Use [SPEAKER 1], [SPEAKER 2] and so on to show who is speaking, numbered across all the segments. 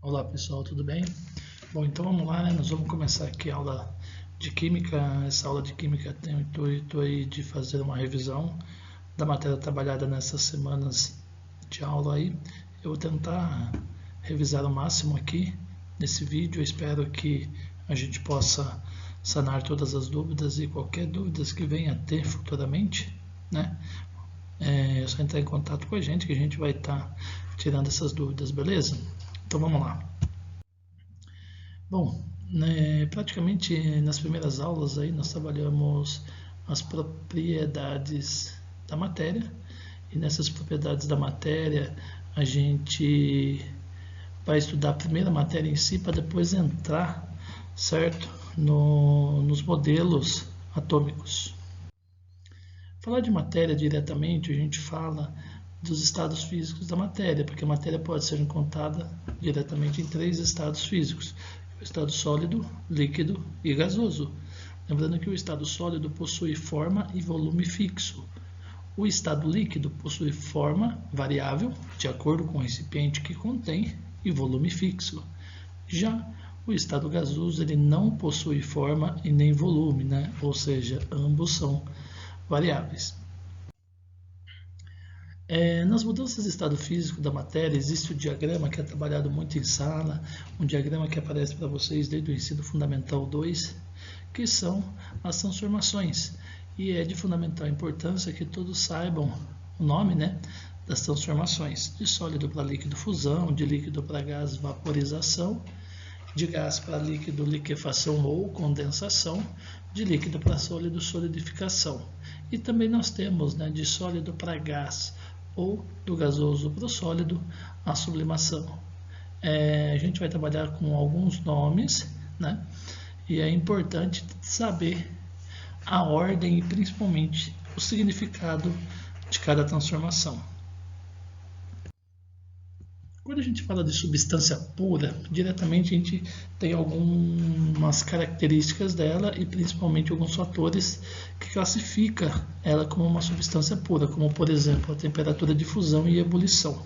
[SPEAKER 1] Olá pessoal, tudo bem? Bom, então vamos lá, né? Nós vamos começar aqui a aula de Química. Essa aula de Química tem o intuito aí de fazer uma revisão da matéria trabalhada nessas semanas de aula aí. Eu vou tentar revisar o máximo aqui nesse vídeo. Eu espero que a gente possa sanar todas as dúvidas e qualquer dúvidas que venha a ter futuramente, né? É só entrar em contato com a gente que a gente vai estar tirando essas dúvidas, beleza? Então vamos lá. Bom, né, praticamente nas primeiras aulas aí nós trabalhamos as propriedades da matéria, e nessas propriedades da matéria a gente vai estudar a primeira matéria em si para depois entrar, certo, nos modelos atômicos. Falar de matéria diretamente, a gente fala dos estados físicos da matéria, porque a matéria pode ser encontrada diretamente em 3 estados físicos: o estado sólido, líquido e gasoso. Lembrando que o estado sólido possui forma e volume fixo. O estado líquido possui forma variável, de acordo com o recipiente que contém, e volume fixo. Já o estado gasoso ele não possui forma e nem volume, né? Ou seja, ambos são variáveis. Nas mudanças de estado físico da matéria, existe o diagrama que é trabalhado muito em sala, um diagrama que aparece para vocês desde o ensino fundamental 2, que são as transformações. E é de fundamental importância que todos saibam o nome, né, das transformações: de sólido para líquido, fusão; de líquido para gás, vaporização; de gás para líquido, liquefação ou condensação; de líquido para sólido, solidificação. E também nós temos, né, de sólido para gás ou do gasoso para o sólido, a sublimação. A gente vai trabalhar com alguns nomes, né, e é importante saber a ordem e principalmente o significado de cada transformação. Quando a gente fala de substância pura, diretamente a gente tem algumas características dela e principalmente alguns fatores que classificam ela como uma substância pura, como por exemplo a temperatura de fusão e ebulição,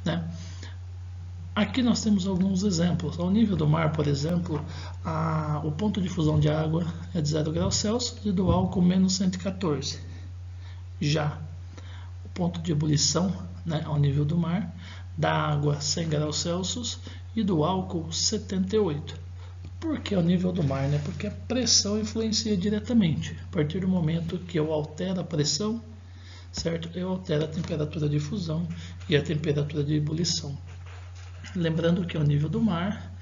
[SPEAKER 1] né? Aqui nós temos alguns exemplos. Ao nível do mar, por exemplo, o ponto de fusão de água é de 0 graus Celsius e do álcool menos 114. Já o ponto de ebulição, né, ao nível do mar, da água 100 graus Celsius e do álcool 78. Por que ao nível do mar? Né? Porque a pressão influencia diretamente. A partir do momento que eu altero a pressão, certo? Eu altero a temperatura de fusão e a temperatura de ebulição. Lembrando que ao nível do mar,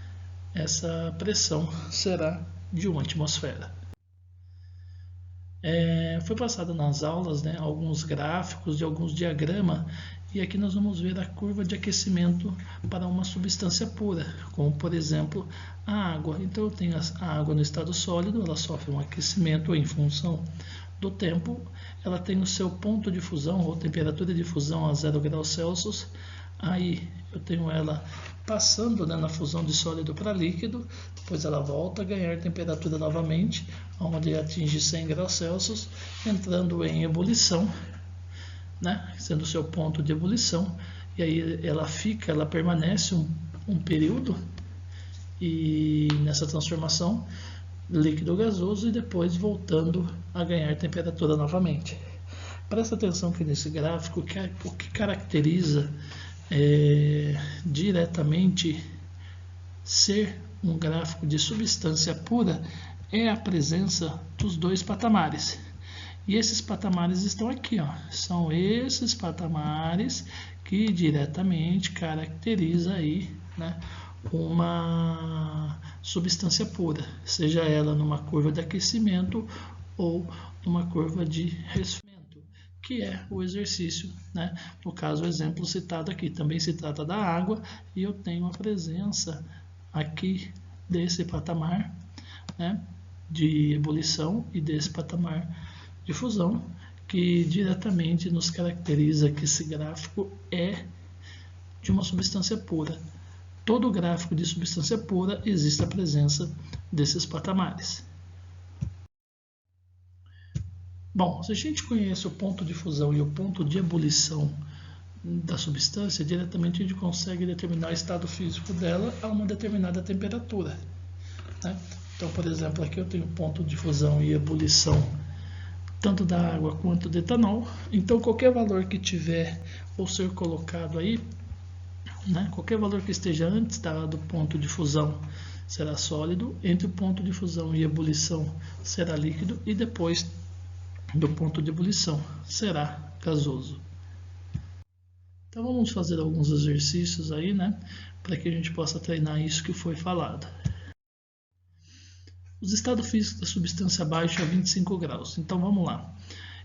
[SPEAKER 1] essa pressão será de 1 atmosfera. Foi passado nas aulas, né, alguns gráficos e alguns diagramas, e aqui nós vamos ver a curva de aquecimento para uma substância pura, como por exemplo a água. Então eu tenho a água no estado sólido, ela sofre um aquecimento em função do tempo, ela tem o seu ponto de fusão ou temperatura de fusão a 0 graus Celsius, aí eu tenho ela passando, né, na fusão de sólido para líquido, depois ela volta a ganhar temperatura novamente, onde atinge 100 graus Celsius, entrando em ebulição, né, sendo o seu ponto de ebulição, e aí ela permanece um período e nessa transformação líquido gasoso e depois voltando a ganhar temperatura novamente. Presta atenção que nesse gráfico o que caracteriza diretamente ser um gráfico de substância pura é a presença dos 2 patamares. E esses patamares estão aqui, ó. São esses patamares que diretamente caracteriza aí, né, uma substância pura, seja ela numa curva de aquecimento ou numa curva de resfriamento, que é o exercício, né? No caso, o exemplo citado aqui também se trata da água, e eu tenho a presença aqui desse patamar, né, de ebulição e desse patamar de fusão, que diretamente nos caracteriza que esse gráfico é de uma substância pura. Todo gráfico de substância pura existe a presença desses patamares. Bom, se a gente conhece o ponto de fusão e o ponto de ebulição da substância, diretamente a gente consegue determinar o estado físico dela a uma determinada temperatura, né? Então, por exemplo, aqui eu tenho ponto de fusão e ebulição tanto da água quanto do etanol. Então, qualquer valor que tiver ou ser colocado aí, né, qualquer valor que esteja antes do ponto de fusão será sólido, entre o ponto de fusão e ebulição será líquido e depois do ponto de ebulição será gasoso. Então vamos fazer alguns exercícios aí, né, para que a gente possa treinar isso que foi falado. Os estados físicos da substância baixa a 25 graus. Então vamos lá.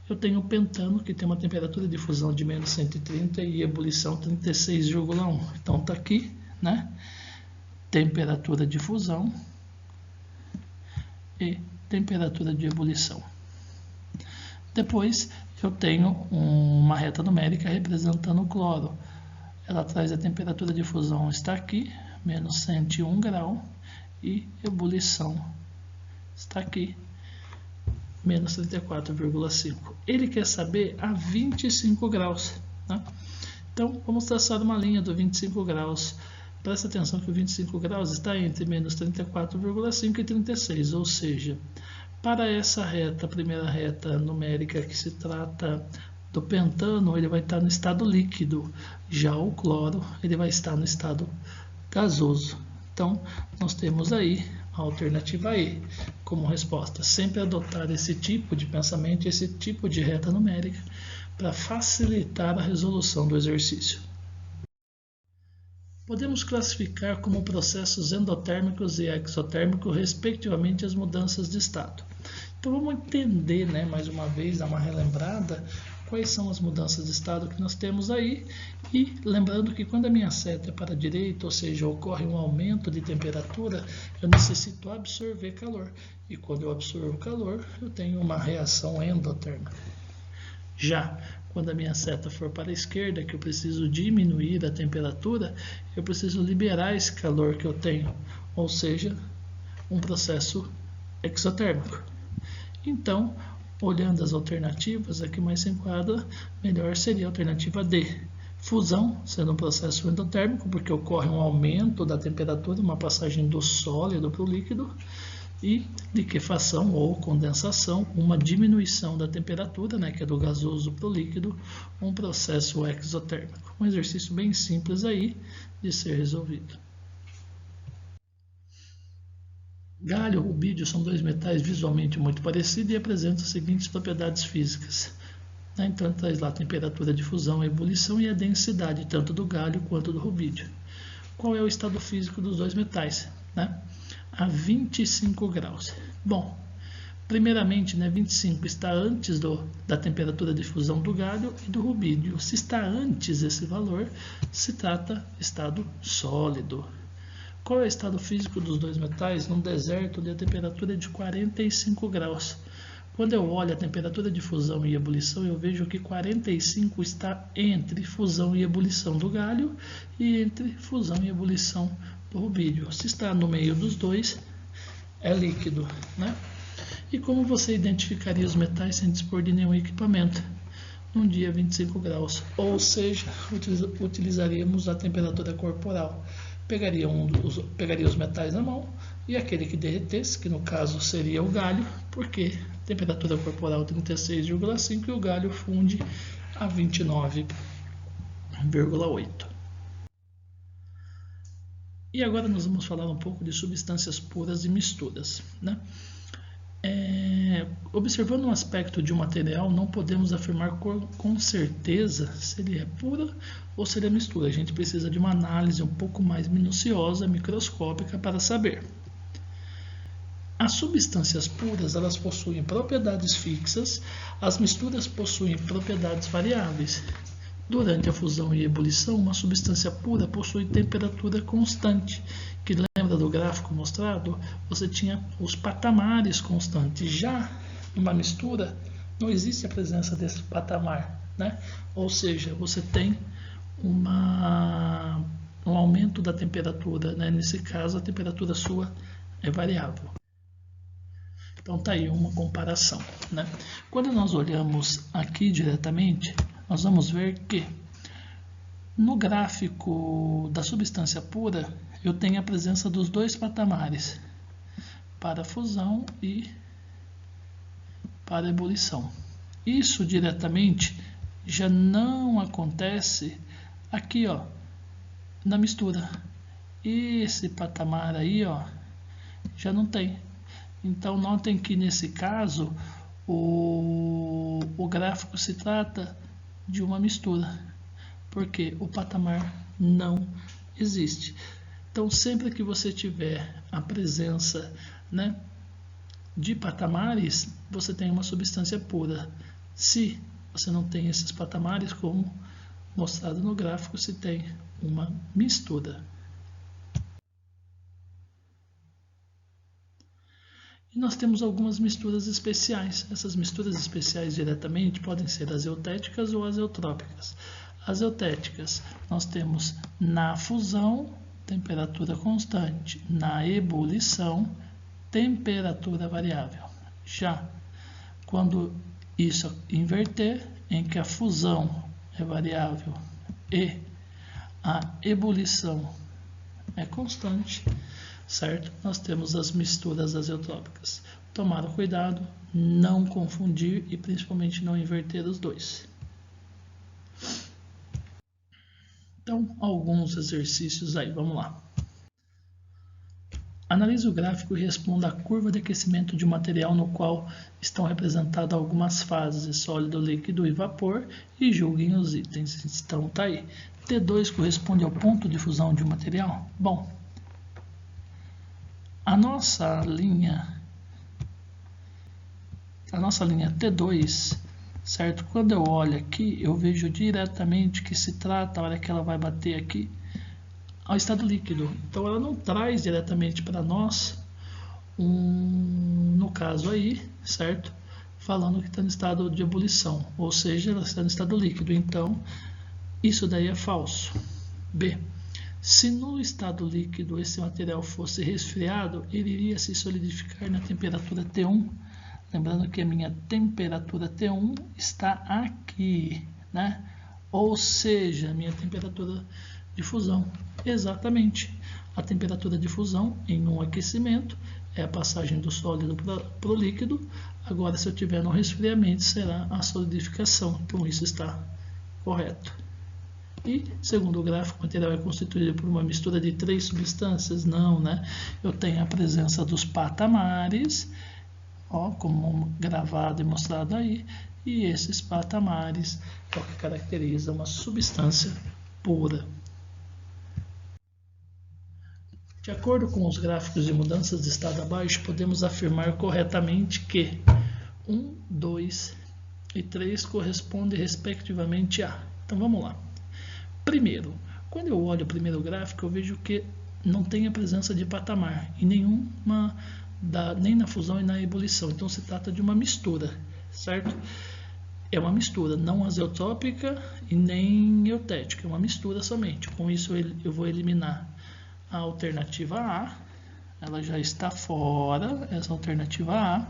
[SPEAKER 1] Eu tenho o pentano, que tem uma temperatura de fusão de menos 130 e ebulição 36,1. Então está aqui, né? Temperatura de fusão e temperatura de ebulição. Depois eu tenho uma reta numérica representando o cloro. Ela traz a temperatura de fusão, está aqui, menos 101 graus, e ebulição está aqui, menos 34,5. Ele quer saber a 25 graus. Né? Então, vamos traçar uma linha do 25 graus. Presta atenção que o 25 graus está entre menos 34,5 e 36, ou seja, para essa reta, a primeira reta numérica que se trata do pentano, ele vai estar no estado líquido. Já o cloro, ele vai estar no estado gasoso. Então, nós temos aí a alternativa E como resposta. Sempre adotar esse tipo de pensamento, esse tipo de reta numérica, para facilitar a resolução do exercício. Podemos classificar como processos endotérmicos e exotérmicos, respectivamente, as mudanças de estado. Então vamos entender, né, mais uma vez, dar uma relembrada, quais são as mudanças de estado que nós temos aí, e lembrando que quando a minha seta é para a direita, ou seja, ocorre um aumento de temperatura, eu necessito absorver calor, e quando eu absorvo calor, eu tenho uma reação endotérmica. Já quando a minha seta for para a esquerda, que eu preciso diminuir a temperatura, eu preciso liberar esse calor que eu tenho, ou seja, um processo exotérmico. Então, olhando as alternativas, a que mais se enquadra melhor seria a alternativa D. Fusão, sendo um processo endotérmico, porque ocorre um aumento da temperatura, uma passagem do sólido para o líquido, e liquefação ou condensação, uma diminuição da temperatura, né, que é do gasoso para o líquido, um processo exotérmico. Um exercício bem simples aí de ser resolvido. Galho e rubídio são dois metais visualmente muito parecidos e apresentam as seguintes propriedades físicas. Então, traz lá a temperatura de fusão, a ebulição e a densidade, tanto do galho quanto do rubídio. Qual é o estado físico dos dois metais? Né? A 25 graus. Bom, primeiramente, né, 25 está antes da temperatura de fusão do galho e do rubídio. Se está antes esse valor, se trata de estado sólido. Qual é o estado físico dos dois metais? Num deserto, a temperatura é de 45 graus. Quando eu olho a temperatura de fusão e ebulição, eu vejo que 45 está entre fusão e ebulição do galho e entre fusão e ebulição do rubídio. Se está no meio dos dois, é líquido, né? E como você identificaria os metais sem dispor de nenhum equipamento? Num dia 25 graus, ou seja, utilizaríamos a temperatura corporal. Pegaria os metais na mão e aquele que derretesse, que no caso seria o galho, porque temperatura corporal 36,5 e o galho funde a 29,8. E agora nós vamos falar um pouco de substâncias puras e misturas, né? Observando o aspecto de um material, não podemos afirmar com certeza se ele é pura ou se ele é mistura. A gente precisa de uma análise um pouco mais minuciosa, microscópica, para saber. As substâncias puras, elas possuem propriedades fixas, as misturas possuem propriedades variáveis. Durante a fusão e ebulição, uma substância pura possui temperatura constante, que lembra do gráfico mostrado? Você tinha os patamares constantes. Já numa mistura, não existe a presença desse patamar, né? Ou seja, você tem um aumento da temperatura, né? Nesse caso, a temperatura sua é variável. Então tá aí uma comparação, né? Quando nós olhamos aqui diretamente, nós vamos ver que No gráfico da substância pura, eu tenho a presença dos dois patamares, para fusão e para ebulição. Isso diretamente já não acontece aqui, ó, na mistura. Esse patamar aí, ó, já não tem. Então notem que nesse caso o gráfico se trata de uma mistura, porque o patamar não existe. Então sempre que você tiver a presença, né, de patamares, você tem uma substância pura. Se você não tem esses patamares, como mostrado no gráfico, se tem uma mistura. E nós temos algumas misturas especiais. Essas misturas especiais diretamente podem ser azeutéticas ou azeotrópicas. Azeutéticas, nós temos na fusão, temperatura constante, na ebulição, temperatura variável. Já quando isso inverter, em que a fusão é variável e a ebulição é constante, certo? Nós temos as misturas azeotrópicas. Tomar cuidado, não confundir e principalmente não inverter os dois. Então, alguns exercícios aí, vamos lá. Analise o gráfico e responda à curva de aquecimento de um material no qual estão representadas algumas fases, sólido, líquido e vapor, e julguem os itens. Então, tá aí. T2 corresponde ao ponto de fusão de um material? Bom, a nossa linha T2, certo? Quando eu olho aqui, eu vejo diretamente que se trata, a hora que ela vai bater aqui, ao estado líquido. Então ela não traz diretamente para nós, no caso aí, certo? Falando que está no estado de ebulição, ou seja, ela está no estado líquido. Então, isso daí é falso. B. Se no estado líquido esse material fosse resfriado, ele iria se solidificar na temperatura T1. Lembrando que a minha temperatura T1 está aqui, né? Ou seja, a minha temperatura de fusão. Exatamente. A temperatura de fusão em um aquecimento é a passagem do sólido para o líquido. Agora, se eu tiver no resfriamento, será a solidificação. Então, isso está correto. E, segundo o gráfico, o material é constituído por uma mistura de 3 substâncias? Não, né? Eu tenho a presença dos patamares, ó, como gravado e mostrado aí, e esses patamares é o que caracteriza uma substância pura. De acordo com os gráficos de mudanças de estado abaixo, podemos afirmar corretamente que 1, 2 e 3 correspondem respectivamente a... Então vamos lá. Primeiro, quando eu olho o primeiro gráfico, eu vejo que não tem a presença de patamar em nenhuma, nem na fusão e na ebulição. Então se trata de uma mistura, certo? É uma mistura, não azeotrópica e nem eutética, é uma mistura somente. Com isso eu vou eliminar a alternativa A, ela já está fora, essa alternativa A,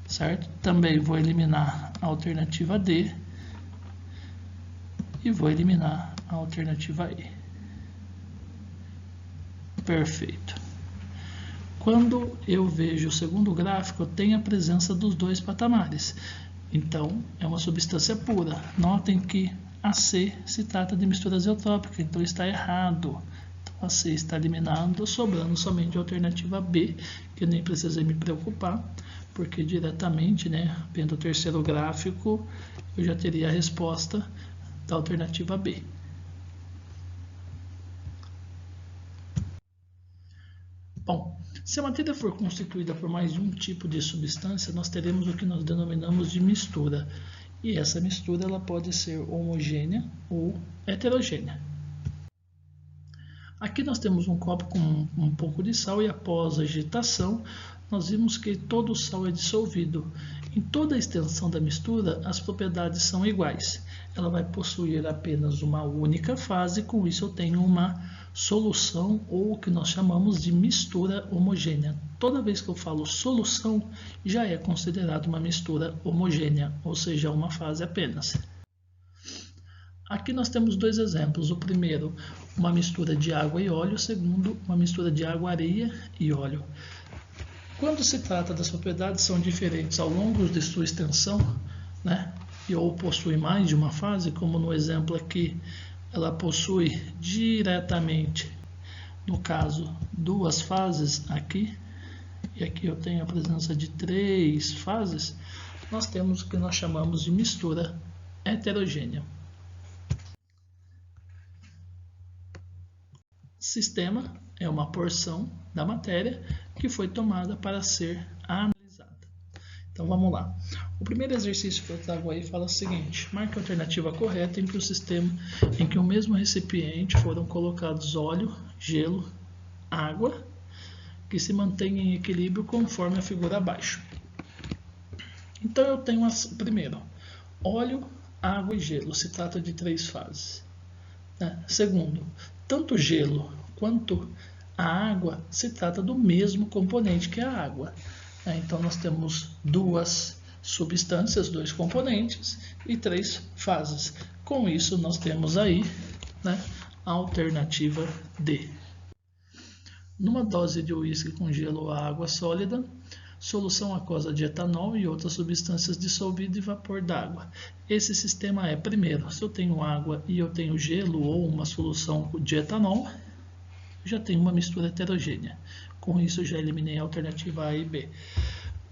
[SPEAKER 1] certo? Também vou eliminar a alternativa D e vou eliminar a alternativa E. Perfeito. Quando eu vejo o segundo gráfico, eu tenho a presença dos dois patamares. Então, é uma substância pura. Notem que a C se trata de mistura azeotrópica, então está errado. Então, a C está eliminado, sobrando somente a alternativa B, que eu nem precisei me preocupar, porque diretamente, né, vendo o terceiro gráfico, eu já teria a resposta da alternativa B. Bom, se a matéria for constituída por mais de um tipo de substância, nós teremos o que nós denominamos de mistura. E essa mistura ela pode ser homogênea ou heterogênea. Aqui nós temos um copo com um pouco de sal e após a agitação, nós vimos que todo o sal é dissolvido. Em toda a extensão da mistura, as propriedades são iguais. Ela vai possuir apenas uma única fase, com isso eu tenho uma solução, ou o que nós chamamos de mistura homogênea. Toda vez que eu falo solução, já é considerado uma mistura homogênea, ou seja, uma fase apenas. Aqui nós temos dois exemplos. O primeiro, uma mistura de água e óleo. O segundo, uma mistura de água, areia e óleo. Quando se trata das propriedades são diferentes ao longo de sua extensão, né? Ou possui mais de uma fase, como no exemplo aqui, ela possui diretamente, no caso, duas fases aqui, e aqui eu tenho a presença de 3 fases, nós temos o que nós chamamos de mistura heterogênea. Sistema é uma porção da matéria que foi tomada para ser analisada. Então vamos lá. O primeiro exercício que eu trago aí fala o seguinte: marque a alternativa correta em que o sistema, em que o mesmo recipiente foram colocados óleo, gelo, água, que se mantém em equilíbrio conforme a figura abaixo. Então eu tenho primeiro, óleo, água e gelo. Se trata de 3 fases. Segundo, tanto o gelo quanto a água se trata do mesmo componente que a água. Então nós temos 2 substâncias, 2 componentes e 3 fases. Com isso nós temos aí, a alternativa D. Numa dose de uísque com gelo ou água sólida, solução aquosa de etanol e outras substâncias dissolvidas em vapor d'água. Esse sistema é, primeiro, se eu tenho água e eu tenho gelo ou uma solução de etanol, já tenho uma mistura heterogênea. Com isso eu já eliminei a alternativa A e B.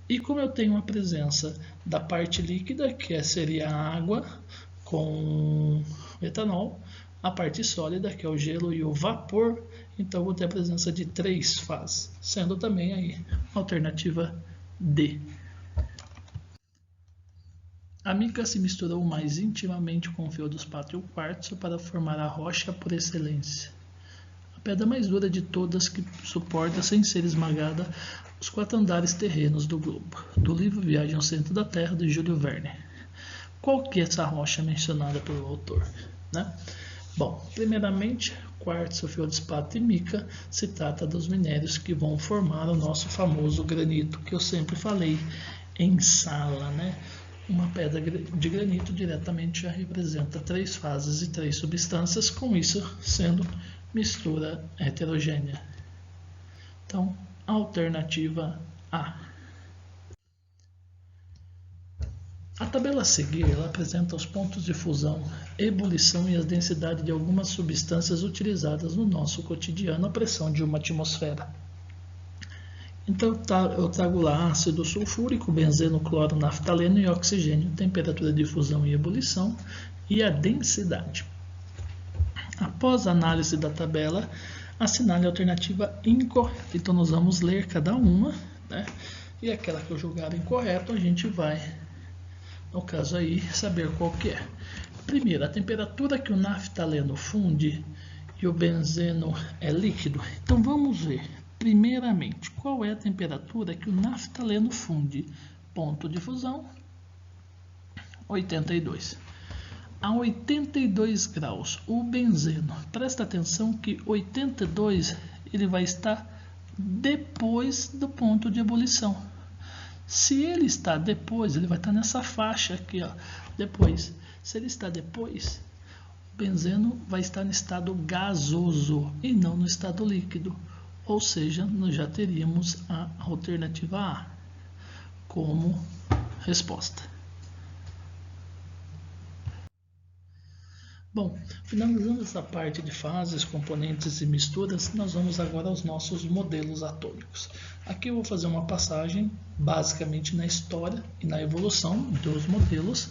[SPEAKER 1] E como eu tenho a presença da parte líquida, que seria a água com etanol, a parte sólida, que é o gelo e o vapor, então eu vou ter a presença de 3 fases, sendo também aí a alternativa D. A mica se misturou mais intimamente com o feldespato e o quartzo para formar a rocha por excelência. A pedra mais dura de todas que suporta, sem ser esmagada, os 4 andares terrenos do globo. Do livro Viagem ao Centro da Terra, de Júlio Verne. Qual que é essa rocha mencionada pelo autor? Bom, primeiramente, quartzo, feldespato e mica se trata dos minérios que vão formar o nosso famoso granito, que eu sempre falei em sala, Uma pedra de granito diretamente já representa 3 fases e 3 substâncias, com isso sendo mistura heterogênea. Então, alternativa A. A tabela a seguir ela apresenta os pontos de fusão, ebulição e as densidades de algumas substâncias utilizadas no nosso cotidiano à pressão de uma atmosfera. Então eu trago lá ácido sulfúrico, benzeno, cloro, naftaleno e oxigênio, temperatura de fusão e ebulição e a densidade. Após a análise da tabela, assinale a alternativa incorreta. Então nós vamos ler cada uma, e aquela que eu julgar incorreta a gente vai, no caso aí, saber qual que é. Primeiro, a temperatura que o naftaleno funde e o benzeno é líquido. Então vamos ver, primeiramente, qual é a temperatura que o naftaleno funde. Ponto de fusão, 82. A 82 graus, o benzeno, presta atenção que 82 ele vai estar depois do ponto de ebulição. Se ele está depois, ele vai estar nessa faixa aqui, depois. Se ele está depois, o benzeno vai estar no estado gasoso e não no estado líquido. Ou seja, nós já teríamos a alternativa A como resposta. Bom, finalizando essa parte de fases, componentes e misturas, nós vamos agora aos nossos modelos atômicos. Aqui eu vou fazer uma passagem basicamente na história e na evolução dos modelos,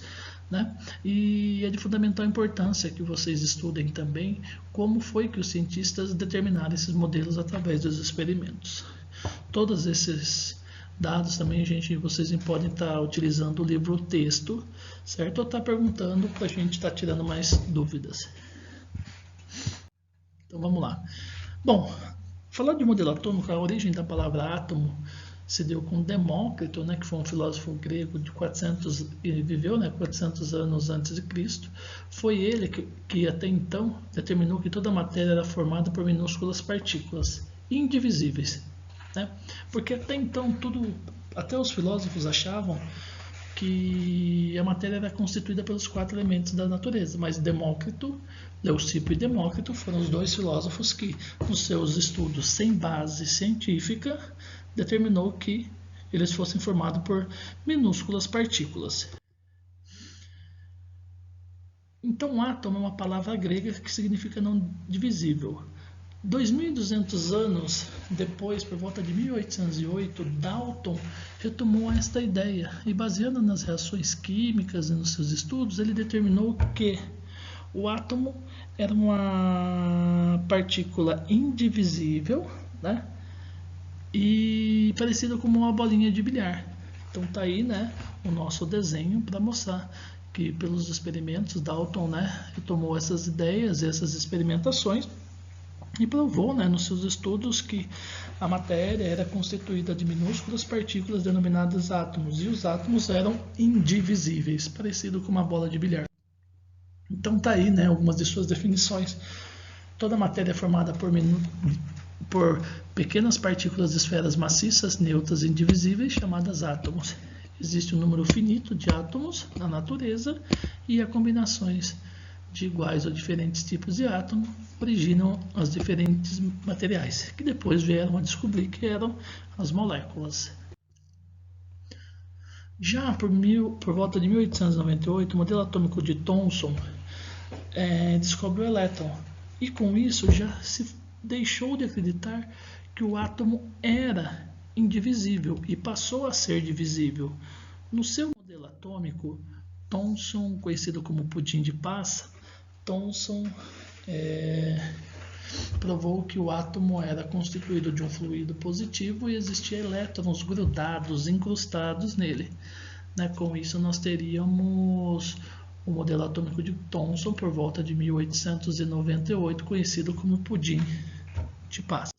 [SPEAKER 1] E é de fundamental importância que vocês estudem também como foi que os cientistas determinaram esses modelos através dos experimentos. Todos esses dados também, vocês podem estar utilizando o livro texto, certo? Ou estar perguntando para a gente estar tirando mais dúvidas. Então vamos lá. Bom, falar de modelo atômico, a origem da palavra átomo se deu com Demócrito, que foi um filósofo grego de 400, ele viveu 400 anos antes de Cristo. Foi ele que até então determinou que toda a matéria era formada por minúsculas partículas indivisíveis. Porque até então até os filósofos achavam que a matéria era constituída pelos 4 elementos da natureza, mas Demócrito, Leucipo e Demócrito foram os 2 filósofos que, nos seus estudos sem base científica, determinou que eles fossem formados por minúsculas partículas. Então, átomo é uma palavra grega que significa não divisível. 2.200 anos depois, por volta de 1808, Dalton retomou esta ideia e, baseando nas reações químicas e nos seus estudos, ele determinou que o átomo era uma partícula indivisível, né? E parecida com uma bolinha de bilhar. Então tá aí, né, o nosso desenho para mostrar que pelos experimentos Dalton, né, retomou essas ideias, essas experimentações e provou, né, nos seus estudos que a matéria era constituída de minúsculas partículas denominadas átomos, e os átomos eram indivisíveis, parecido com uma bola de bilhar. Então tá aí, né, algumas de suas definições. Toda matéria é formada por pequenas partículas de esferas maciças, neutras e indivisíveis, chamadas átomos. Existe um número finito de átomos na natureza e as combinações de iguais ou diferentes tipos de átomo originam os diferentes materiais, que depois vieram a descobrir que eram as moléculas. Já por volta de 1898, o modelo atômico de Thomson descobre o elétron, e com isso já se deixou de acreditar que o átomo era indivisível e passou a ser divisível. No seu modelo atômico, Thomson, conhecido como pudim de passa, Thomson provou que o átomo era constituído de um fluido positivo e existia elétrons grudados, incrustados nele. Com isso, nós teríamos o modelo atômico de Thomson por volta de 1898, conhecido como pudim de passas.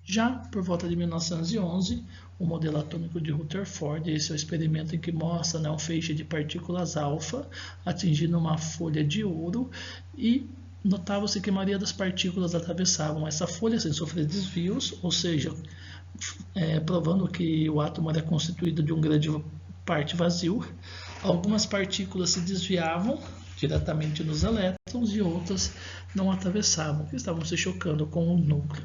[SPEAKER 1] Já por volta de 1911, o modelo atômico de Rutherford, esse é o experimento em que mostra, um feixe de partículas alfa atingindo uma folha de ouro, e notava-se que a maioria das partículas atravessavam essa folha sem sofrer desvios, ou seja, provando que o átomo era constituído de um grande parte vazio. Algumas partículas se desviavam diretamente nos elétrons e outras não atravessavam, que estavam se chocando com o núcleo.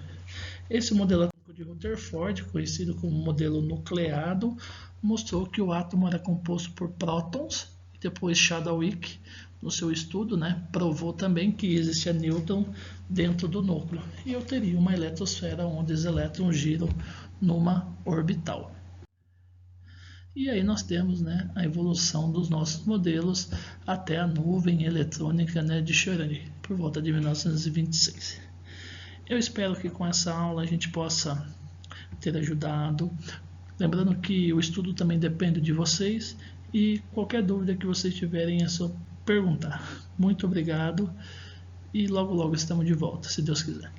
[SPEAKER 1] Esse modelo atômico de Rutherford, conhecido como modelo nucleado, mostrou que o átomo era composto por prótons, e depois Chadwick, no seu estudo, provou também que existia nêutron dentro do núcleo, e eu teria uma eletrosfera onde os elétrons giram numa orbital. E aí nós temos, a evolução dos nossos modelos até a nuvem eletrônica, de Schrödinger, por volta de 1926. Eu espero que com essa aula a gente possa ter ajudado. Lembrando que o estudo também depende de vocês, e qualquer dúvida que vocês tiverem é só perguntar. Muito obrigado e logo estamos de volta, se Deus quiser.